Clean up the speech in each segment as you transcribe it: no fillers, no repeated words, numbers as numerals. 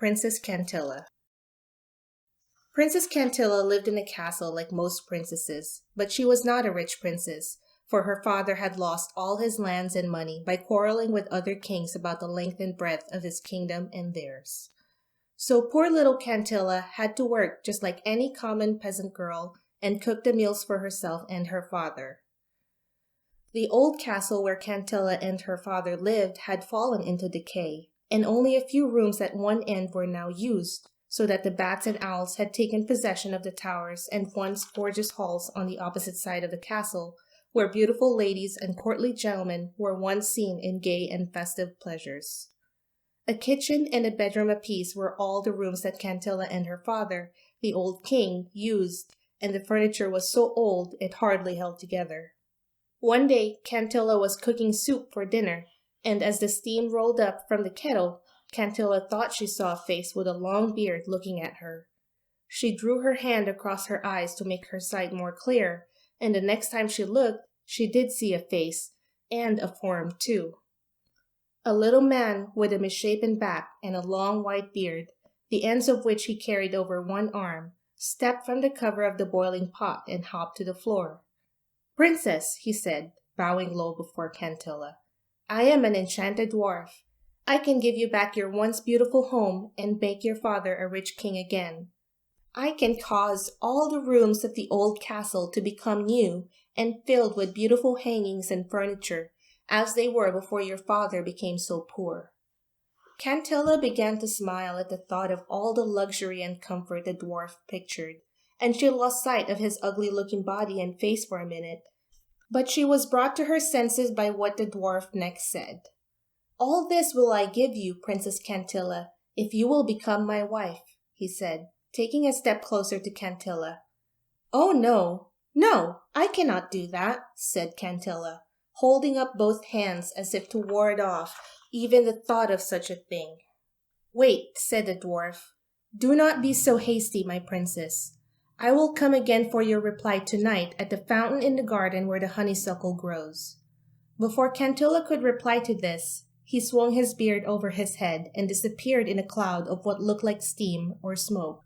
Princess Cantilla. Princess Cantilla lived in a castle like most princesses, but she was not a rich princess, for her father had lost all his lands and money by quarreling with other kings about the length and breadth of his kingdom and theirs. So poor little Cantilla had to work just like any common peasant girl and cook the meals for herself and her father. The old castle where Cantilla and her father lived had fallen into decay, and only a few rooms at one end were now used, so that the bats and owls had taken possession of the towers and once gorgeous halls on the opposite side of the castle, where beautiful ladies and courtly gentlemen were once seen in gay and festive pleasures. A kitchen and a bedroom apiece were all the rooms that Cantilla and her father, the old king, used, and the furniture was so old it hardly held together. One day, Cantilla was cooking soup for dinner, and as the steam rolled up from the kettle, Cantilla thought she saw a face with a long beard looking at her. She drew her hand across her eyes to make her sight more clear, and the next time she looked, she did see a face, and a form too. A little man with a misshapen back and a long white beard, the ends of which he carried over one arm, stepped from the cover of the boiling pot and hopped to the floor. "Princess," he said, bowing low before Cantilla, "I am an enchanted dwarf. I can give you back your once beautiful home and make your father a rich king again. I can cause all the rooms of the old castle to become new and filled with beautiful hangings and furniture, as they were before your father became so poor." Cantilla began to smile at the thought of all the luxury and comfort the dwarf pictured, and she lost sight of his ugly-looking body and face for a minute. But she was brought to her senses by what the dwarf next said. "All this will I give you, Princess Cantilla, if you will become my wife," he said, taking a step closer to Cantilla. "Oh, no, I cannot do that," said Cantilla, holding up both hands as if to ward off even the thought of such a thing. "Wait," said the dwarf. "Do not be so hasty, my princess. I will come again for your reply tonight at the fountain in the garden where the honeysuckle grows." Before Cantilla could reply to this, he swung his beard over his head and disappeared in a cloud of what looked like steam or smoke.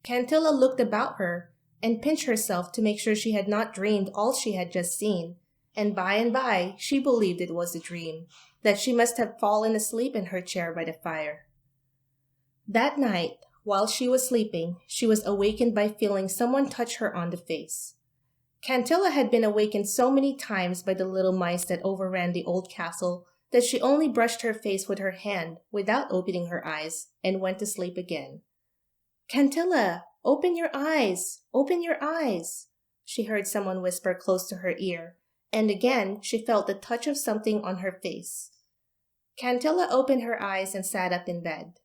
Cantilla looked about her and pinched herself to make sure she had not dreamed all she had just seen, and by she believed it was a dream, that she must have fallen asleep in her chair by the fire. That night, while she was sleeping, she was awakened by feeling someone touch her on the face. Cantilla had been awakened so many times by the little mice that overran the old castle that she only brushed her face with her hand without opening her eyes and went to sleep again. "Cantilla, open your eyes! Open your eyes!" she heard someone whisper close to her ear, and again she felt the touch of something on her face. Cantilla opened her eyes and sat up in bed.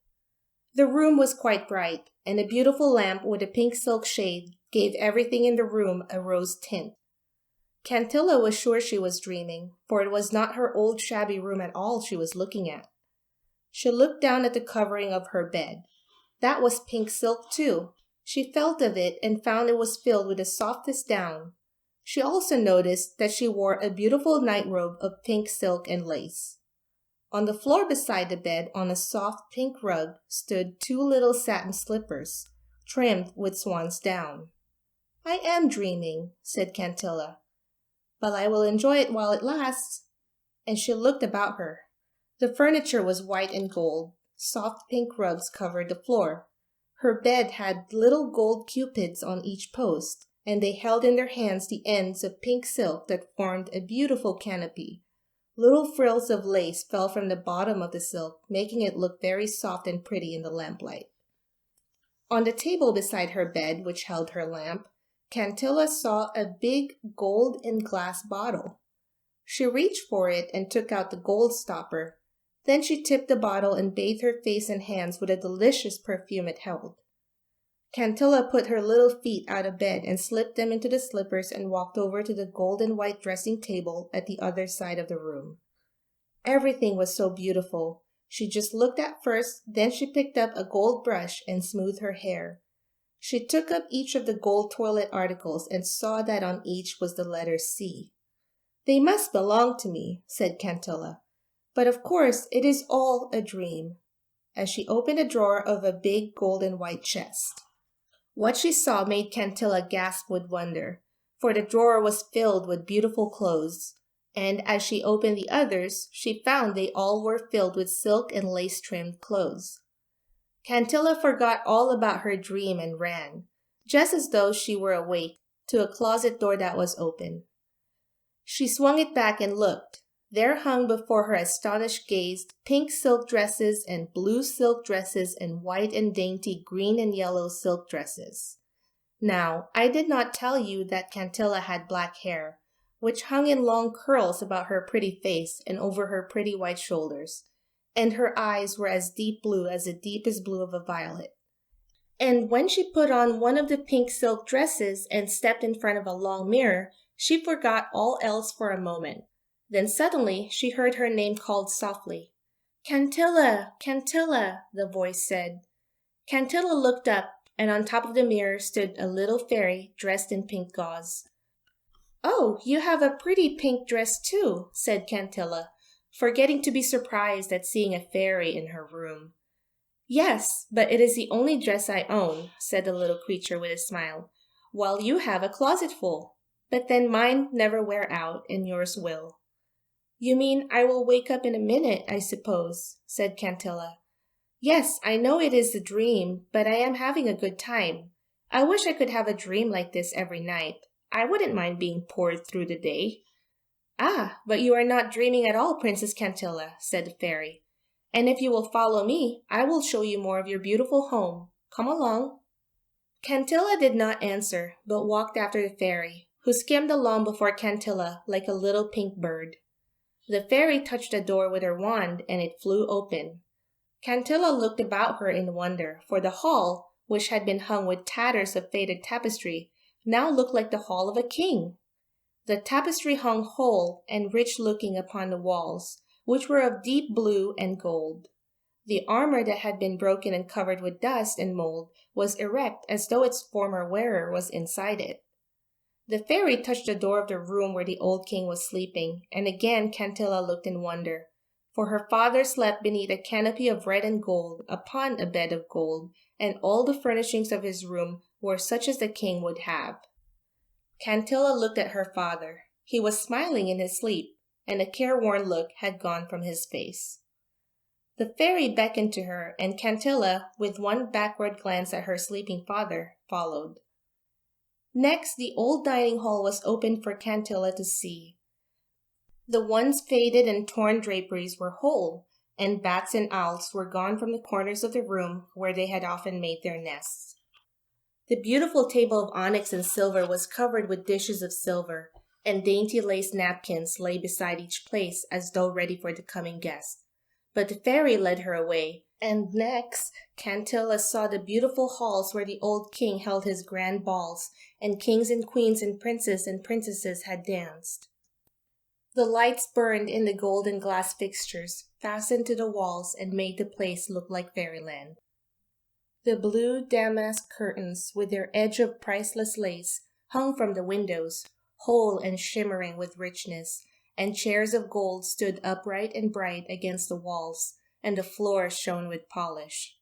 The room was quite bright, and a beautiful lamp with a pink silk shade gave everything in the room a rose tint. Cantilla was sure she was dreaming, for it was not her old shabby room at all she was looking at. She looked down at the covering of her bed. That was pink silk too. She felt of it and found it was filled with the softest down. She also noticed that she wore a beautiful nightrobe of pink silk and lace. On the floor beside the bed, on a soft pink rug, stood two little satin slippers, trimmed with swan's down. "I am dreaming," said Cantilla, "but I will enjoy it while it lasts." And she looked about her. The furniture was white and gold. Soft pink rugs covered the floor. Her bed had little gold cupids on each post, and they held in their hands the ends of pink silk that formed a beautiful canopy. Little frills of lace fell from the bottom of the silk, making it look very soft and pretty in the lamplight. On the table beside her bed, which held her lamp, Cantilla saw a big gold and glass bottle. She reached for it and took out the gold stopper. Then she tipped the bottle and bathed her face and hands with a delicious perfume it held. Cantilla put her little feet out of bed and slipped them into the slippers and walked over to the gold and white dressing table at the other side of the room. Everything was so beautiful. She just looked at first, then she picked up a gold brush and smoothed her hair. She took up each of the gold toilet articles and saw that on each was the letter C. "They must belong to me," said Cantilla. "But of course it is all a dream." as she opened a drawer of a big gold and white chest. What she saw made Cantilla gasp with wonder, for the drawer was filled with beautiful clothes, and as she opened the others, she found they all were filled with silk and lace-trimmed clothes. Cantilla forgot all about her dream and ran, just as though she were awake, to a closet door that was open. She swung it back and looked. There hung before her astonished gaze pink silk dresses and blue silk dresses and white and dainty green and yellow silk dresses. Now, I did not tell you that Cantilla had black hair, which hung in long curls about her pretty face and over her pretty white shoulders, and her eyes were as deep blue as the deepest blue of a violet. And when she put on one of the pink silk dresses and stepped in front of a long mirror, she forgot all else for a moment. Then suddenly she heard her name called softly. "Cantilla! Cantilla!" the voice said. Cantilla looked up, and on top of the mirror stood a little fairy dressed in pink gauze. "Oh, you have a pretty pink dress too," said Cantilla, forgetting to be surprised at seeing a fairy in her room. "Yes, but it is the only dress I own," said the little creature with a smile, "while you have a closet full. But then mine never wear out, and yours will." "You mean I will wake up in a minute, I suppose," said Cantilla. "Yes, I know it is a dream, but I am having a good time. I wish I could have a dream like this every night. I wouldn't mind being poured through the day." "Ah, but you are not dreaming at all, Princess Cantilla," said the fairy. "And if you will follow me, I will show you more of your beautiful home. Come along." Cantilla did not answer, but walked after the fairy, who skimmed along before Cantilla like a little pink bird. The fairy touched the door with her wand, and it flew open. Cantilla looked about her in wonder, for the hall, which had been hung with tatters of faded tapestry, now looked like the hall of a king. The tapestry hung whole and rich-looking upon the walls, which were of deep blue and gold. The armor that had been broken and covered with dust and mold was erect as though its former wearer was inside it. The fairy touched the door of the room where the old king was sleeping, and again Cantilla looked in wonder, for her father slept beneath a canopy of red and gold upon a bed of gold, and all the furnishings of his room were such as the king would have. Cantilla looked at her father. He was smiling in his sleep, and the careworn look had gone from his face. The fairy beckoned to her, and Cantilla, with one backward glance at her sleeping father, followed. Next, the old dining hall was opened for Cantilla to see. The once faded and torn draperies were whole, and bats and owls were gone from the corners of the room where they had often made their nests. The beautiful table of onyx and silver was covered with dishes of silver, and dainty lace napkins lay beside each place as though ready for the coming guest. But the fairy led her away, and next Cantilla saw the beautiful halls where the old king held his grand balls, and kings and queens and princes and princesses had danced. The lights burned in the gold and glass fixtures fastened to the walls and made the place look like fairyland. The blue damask curtains, with their edge of priceless lace, hung from the windows, whole and shimmering with richness, and chairs of gold stood upright and bright against the walls, and the floor shone with polish.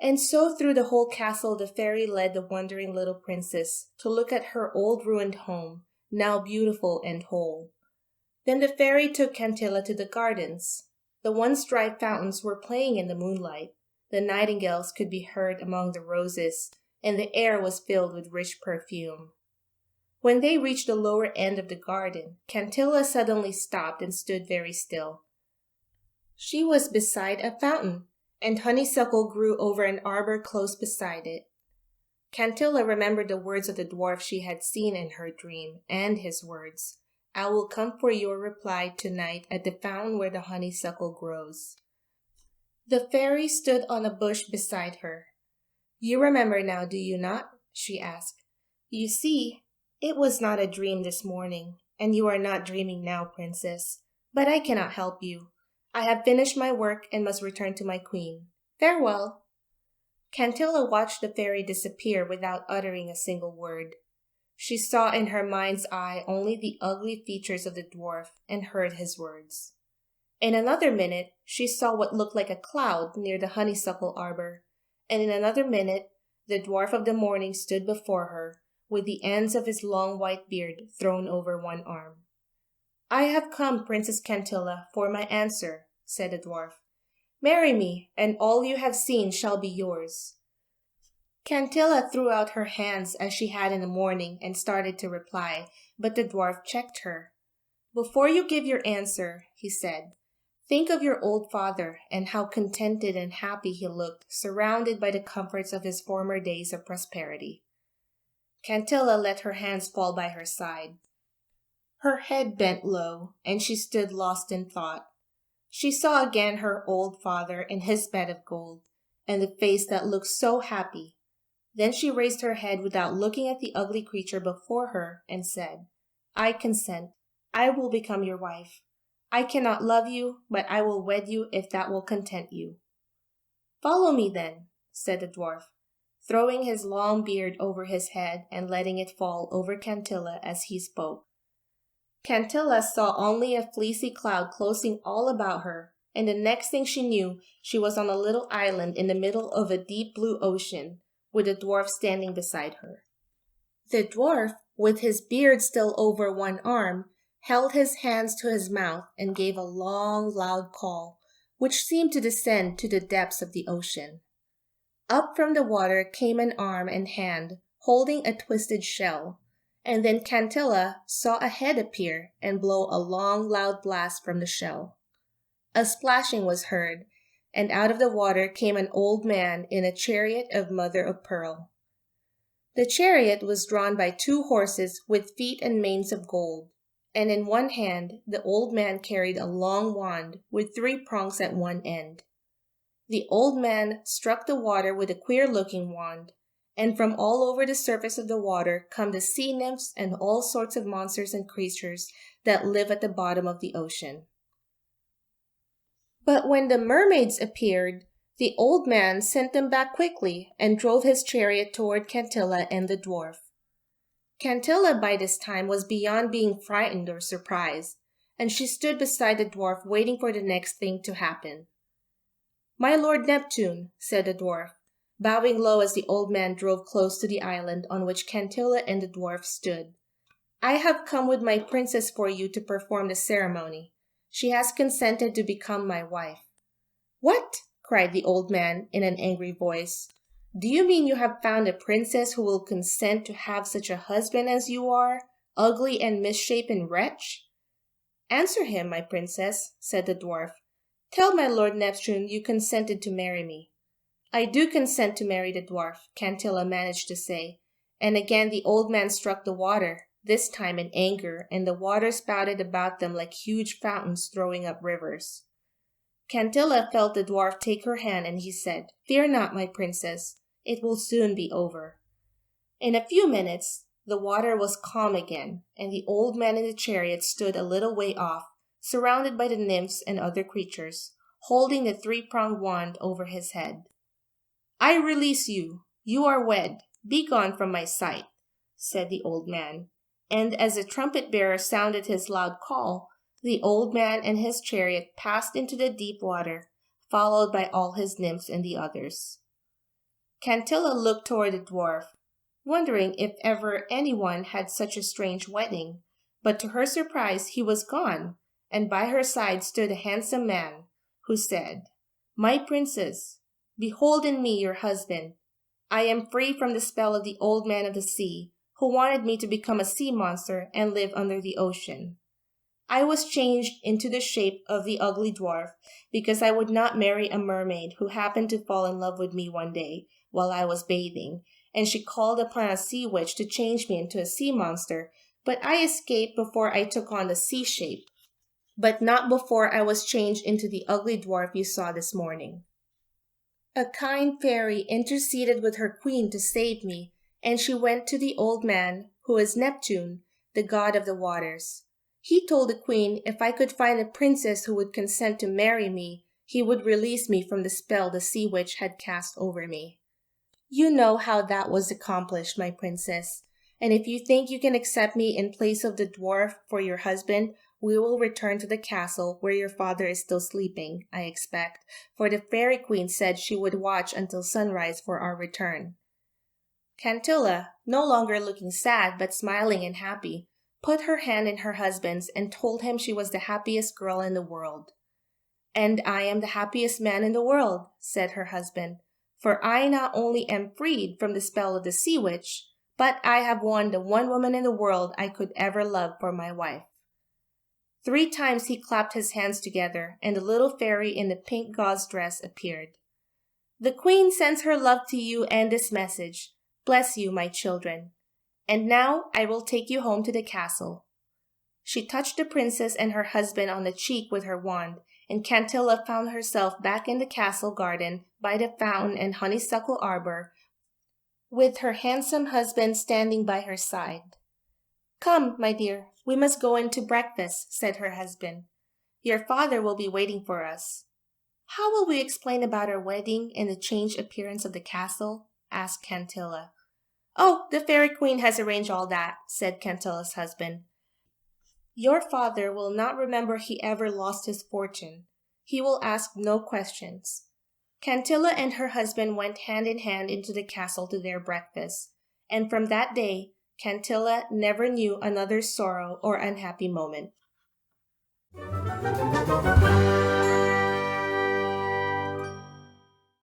And so through the whole castle the fairy led the wondering little princess to look at her old ruined home, now beautiful and whole. Then the fairy took Cantilla to the gardens. The once dry fountains were playing in the moonlight. The nightingales could be heard among the roses, and the air was filled with rich perfume. When they reached the lower end of the garden, Cantilla suddenly stopped and stood very still. She was beside a fountain, and honeysuckle grew over an arbor close beside it. Cantilla remembered the words of the dwarf she had seen in her dream, and his words, "I will come for your reply tonight at the fountain where the honeysuckle grows." The fairy stood on a bush beside her. "You remember now, do you not?" she asked. "You see, it was not a dream this morning, and you are not dreaming now, princess. But I cannot help you. I have finished my work and must return to my queen. Farewell." Cantilla watched the fairy disappear without uttering a single word. She saw in her mind's eye only the ugly features of the dwarf and heard his words. In another minute, she saw what looked like a cloud near the honeysuckle arbor, and in another minute, the dwarf of the morning stood before her, with the ends of his long white beard thrown over one arm. "I have come, Princess Cantilla, for my answer," said the dwarf. "Marry me, and all you have seen shall be yours." Cantilla threw out her hands as she had in the morning and started to reply, but the dwarf checked her. "Before you give your answer," he said, "think of your old father and how contented and happy he looked, surrounded by the comforts of his former days of prosperity." Cantilla let her hands fall by her side. Her head bent low, and she stood lost in thought. She saw again her old father in his bed of gold, and the face that looked so happy. Then she raised her head without looking at the ugly creature before her and said, "I consent. I will become your wife. I cannot love you, but I will wed you if that will content you." "Follow me then," said the dwarf, throwing his long beard over his head and letting it fall over Cantilla as he spoke. Cantilla saw only a fleecy cloud closing all about her, and the next thing she knew, she was on a little island in the middle of a deep blue ocean, with the dwarf standing beside her. The dwarf, with his beard still over one arm, held his hands to his mouth and gave a long, loud call, which seemed to descend to the depths of the ocean. Up from the water came an arm and hand, holding a twisted shell, and then Cantilla saw a head appear and blow a long, loud blast from the shell. A splashing was heard, and out of the water came an old man in a chariot of mother-of-pearl. The chariot was drawn by 2 horses with feet and manes of gold, and in one hand the old man carried a long wand with 3 prongs at one end. The old man struck the water with a queer-looking wand, and from all over the surface of the water come the sea nymphs and all sorts of monsters and creatures that live at the bottom of the ocean. But when the mermaids appeared, the old man sent them back quickly and drove his chariot toward Cantilla and the dwarf. Cantilla by this time was beyond being frightened or surprised, and she stood beside the dwarf waiting for the next thing to happen. "My Lord Neptune," said the dwarf, bowing low as the old man drove close to the island on which Cantilla and the dwarf stood. "I have come with my princess for you to perform the ceremony. She has consented to become my wife." "What?" cried the old man in an angry voice. "Do you mean you have found a princess who will consent to have such a husband as you are, ugly and misshapen wretch?" "Answer him, my princess," said the dwarf. "Tell my Lord Neptune you consented to marry me." "I do consent to marry the dwarf," Cantilla managed to say, and again the old man struck the water, this time in anger, and the water spouted about them like huge fountains throwing up rivers. Cantilla felt the dwarf take her hand, and he said, "Fear not, my princess. It will soon be over." In a few minutes, the water was calm again, and the old man in the chariot stood a little way off, surrounded by the nymphs and other creatures, holding the 3-pronged wand over his head. "I release you. You are wed. Be gone from my sight," said the old man, and as the trumpet-bearer sounded his loud call, the old man and his chariot passed into the deep water, followed by all his nymphs and the others. Cantilla looked toward the dwarf, wondering if ever anyone had such a strange wedding, but to her surprise he was gone, and by her side stood a handsome man, who said, "My princess, behold in me your husband. I am free from the spell of the old man of the sea, who wanted me to become a sea monster and live under the ocean. I was changed into the shape of the ugly dwarf because I would not marry a mermaid who happened to fall in love with me one day while I was bathing, and she called upon a sea witch to change me into a sea monster, but I escaped before I took on the sea shape, but not before I was changed into the ugly dwarf you saw this morning. A kind fairy interceded with her queen to save me, and she went to the old man, who is Neptune, the god of the waters. He told the queen if I could find a princess who would consent to marry me, he would release me from the spell the sea witch had cast over me. You know how that was accomplished, my princess, and if you think you can accept me in place of the dwarf for your husband, we will return to the castle where your father is still sleeping, I expect, for the fairy queen said she would watch until sunrise for our return." Cantilla, no longer looking sad but smiling and happy, put her hand in her husband's and told him she was the happiest girl in the world. "And I am the happiest man in the world," said her husband, "for I not only am freed from the spell of the sea witch, but I have won the one woman in the world I could ever love for my wife." 3 times he clapped his hands together, and the little fairy in the pink gauze dress appeared. "The queen sends her love to you and this message. Bless you, my children. And now I will take you home to the castle." She touched the princess and her husband on the cheek with her wand, and Cantilla found herself back in the castle garden by the fountain and honeysuckle arbor, with her handsome husband standing by her side. "Come, my dear, we must go in to breakfast," said her husband. "Your father will be waiting for us." "How will we explain about our wedding and the changed appearance of the castle?" asked Cantilla. "Oh, the fairy queen has arranged all that," said Cantilla's husband. "Your father will not remember he ever lost his fortune. He will ask no questions." Cantilla and her husband went hand in hand into the castle to their breakfast, and from that day, Cantilla never knew another sorrow or unhappy moment.